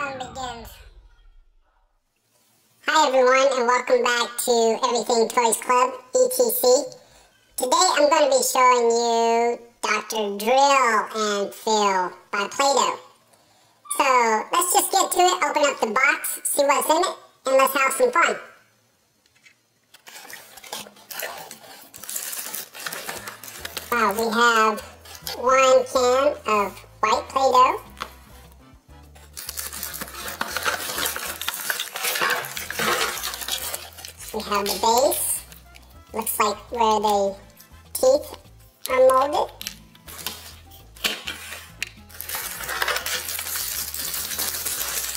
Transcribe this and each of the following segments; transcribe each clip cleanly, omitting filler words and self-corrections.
fun begins. Hi everyone, and welcome back to Everything Toys Club, ETC. Today I'm going to be showing you Dr. Drill and Fill by Play-Doh. So let's just get to it, open up the box, see what's in it, and let's have some fun. We have one can of white Play-Doh. We have the base, looks like where the teeth are molded.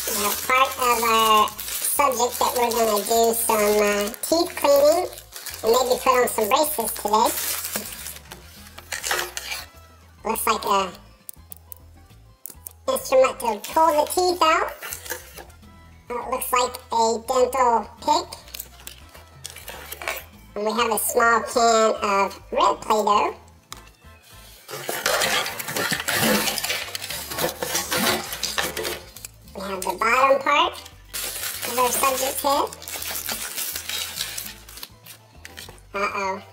We have part of our subject that we're going to do some teeth cleaning and maybe put on some braces today. Looks like a instrument to pull the teeth out. It looks like a dental pick. And we have a small can of red Play-Doh. We have the bottom part of our subject's head.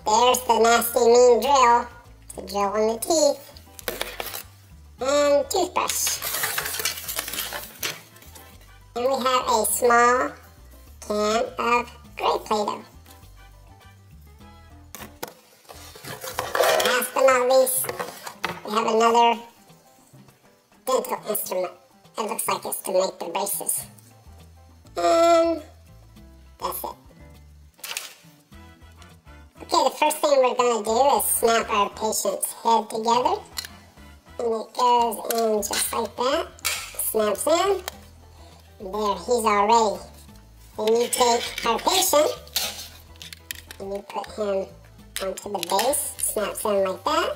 There's the nasty mean drill to drill on the teeth. And toothbrush. And we have a small can of gray Play-Doh. Last but not least, we have another dental instrument. It looks like it's to make the braces. And that's it. Okay, the first thing we're going to do is snap our patient's head together. And it goes in just like that. Snaps in. And there, he's all ready. Then you take our patient and you put him onto the base. Snaps in like that.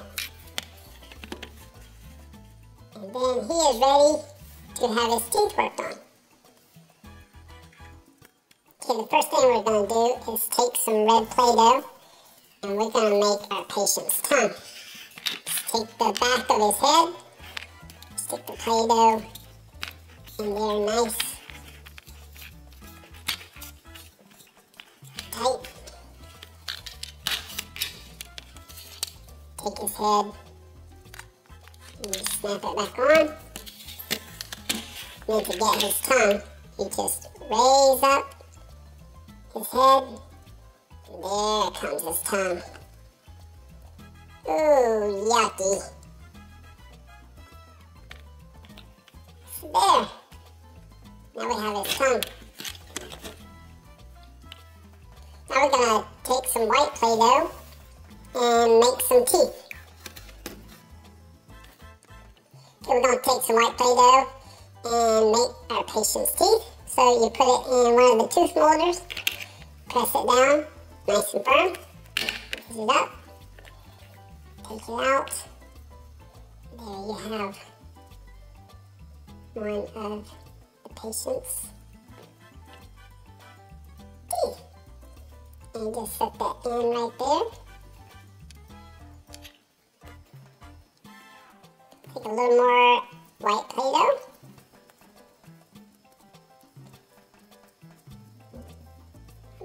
And then he is ready to have his teeth worked on. Okay, the first thing we're going to do is take some red Play-Doh and we're going to make our patient's tongue. Take the back of his head, stick the Play-Doh in there nice, tight. Take his head and just snap it back on. Then to get his tongue, you just raise up his head, and there comes his tongue. Ooh, yucky. So there. Now we have his tongue. Now we're going to take some white Play-Doh and make some teeth. Okay, we're going to take some white Play-Doh and make our patient's teeth. So you put it in one of the tooth molders, press it down, nice and firm, close it up. Take it out. There you have one of the patient's teeth. And just set that in right there. Take a little more white Play-Doh.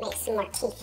Make some more teeth.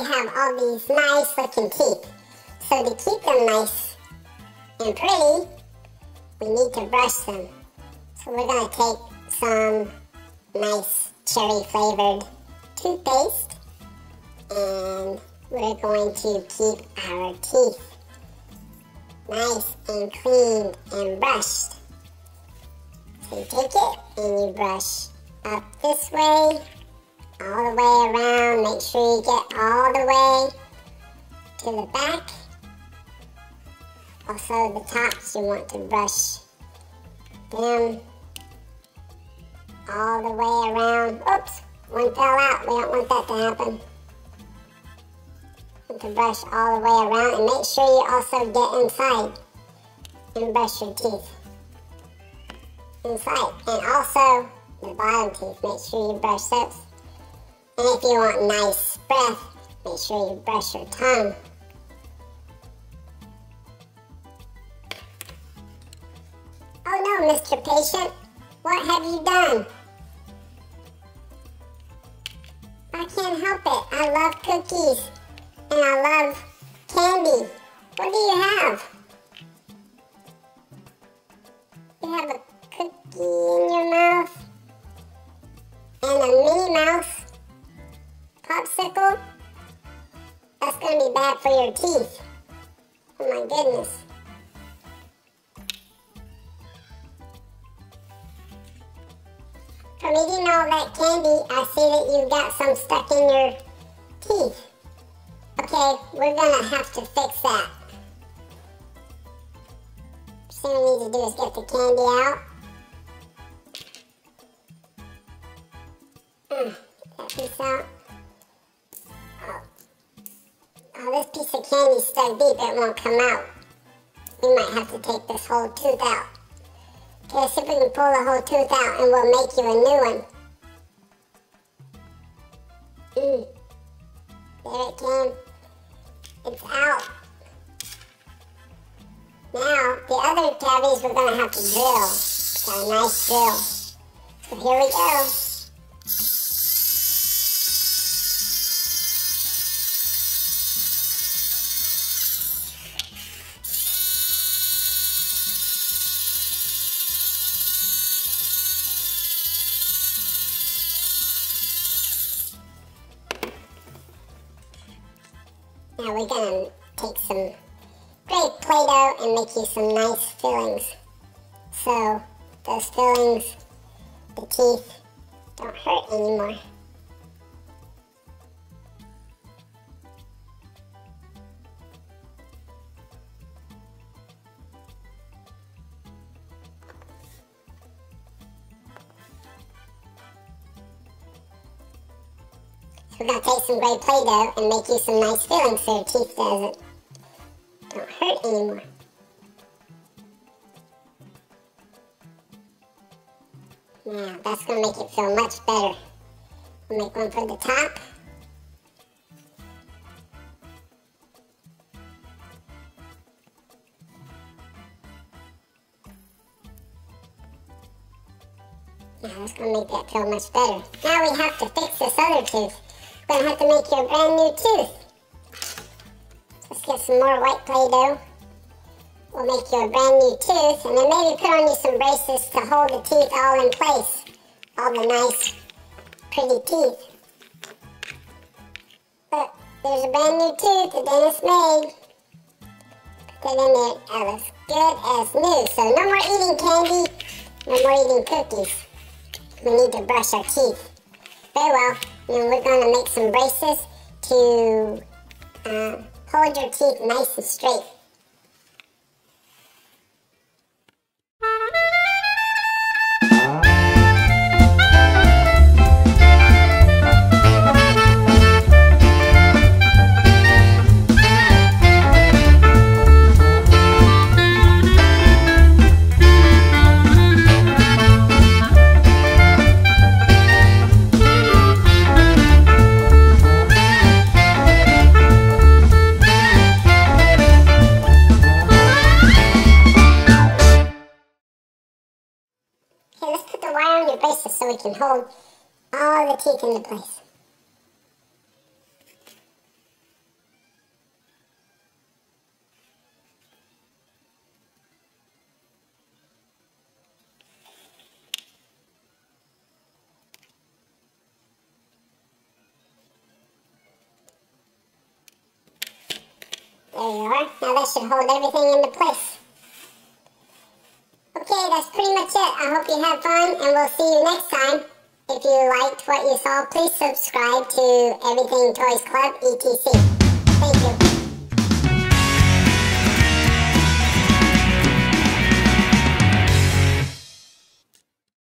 have all these nice looking teeth. So to keep them nice and pretty, we need to brush them. So we're going to take some nice cherry flavored toothpaste, and we're going to keep our teeth nice and clean and brushed. So you take it and you brush up this way, all the way around. Make sure you get all the way to the back. Also the tops, you want to brush them all the way around. Oops, one fell out. We don't want that to happen. You want to brush all the way around, and make sure you also get inside and brush your teeth inside. And also the bottom teeth, make sure you brush those. And if you want nice breath, make sure you brush your tongue. Oh no, Mr. Patient, what have you done? I can't help it. I love cookies and I love candy. What do you have? You have a cookie in your mouth and a Minnie Mouse popsicle? That's going to be bad for your teeth. Oh my goodness. From eating all that candy, I see that you got some stuck in your teeth. Okay, we're going to have to fix that. First thing we need to do is get the candy out. Get that piece out. Oh, this piece of candy is stuck deep, it won't come out. We might have to take this whole tooth out. Okay, see if we can pull the whole tooth out and we'll make you a new one. There it came. It's out. Now, the other cavities we're going to have to drill. Got a nice drill. So here we go. Now we're going to take some great Play-Doh and make you some nice fillings. So those fillings, the teeth, don't hurt anymore. We're going to take some gray Play-Doh and make you some nice fillings so your teeth don't hurt anymore. Now, that's going to make it feel much better. We'll make one for the top. Now, that's going to make that feel much better. Now we have to fix this other tooth. We're going to have to make you a brand new tooth. Let's get some more white Play-Doh. We'll make you a brand new tooth, and then maybe put on you some braces to hold the teeth all in place. All the nice, pretty teeth. Look, there's a brand new tooth the dentist made. Put that in there. That looks good as new. So no more eating candy, no more eating cookies. We need to brush our teeth. Very well. And we're going to make some braces to hold your teeth nice and straight. Wire on your braces so we can hold all the teeth into place. There you are. Now that should hold everything into place. Okay, that's pretty much it. I hope you have fun, and we'll see you next time. If you liked what you saw, please subscribe to Everything Toys Club, etc. Thank you.